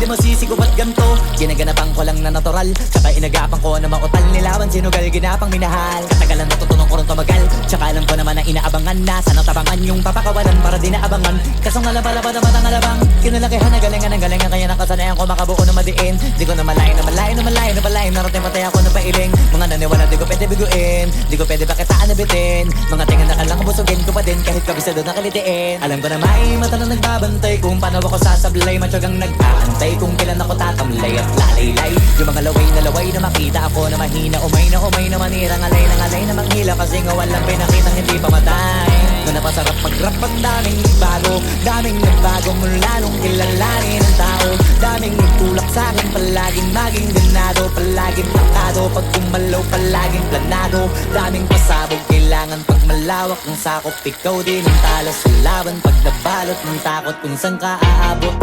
di masisigo ba't ganto? Ginaganapan ko lang na natural, tsaka inagapan ko na mautal. Nilawan sinugal, ginapang minahal. Katagalan natutunan ko rin tumagal, tsaka alam ko naman na inaabangan na. Sana tabangan yung papakawalan para di naabangan. Kasong alaba-laba naman ang alabang kinalakihan na galingan ng galingan. Kaya nakasanayan ko makabuo na madiin. Di ko na malayo na malayo na malayo na malayo. Narating matay ako na pailing. Mga naniwala di ko pwede biguin, di ko pwede pakitaan na bitin. Mga tingan na kalang busugin ko pa din kahit kabisado na kalitiin. Alam ko na may mata na nagbabantay kung paano ako sasablay. Matyagang nag-aantay kung kailan ako tatamlay at lalaylay. Yung mga laway na makita ako na mahina. Umay na manirang alay na manghila. Kasi nga walang pinakitang hindi pamatay. Na napasarap mag-rap ang daming nagbago mula nung kilalanin ang tao. Daming nagtulak sa'kin, palaging maging ganado. Palaging takado, pag kumalaw palaging planado. Daming pasabog, kailangan pag malawak ng sakop. Ikaw din ang talo sa laban, pag nabalot ng takot kung saan ka aabot.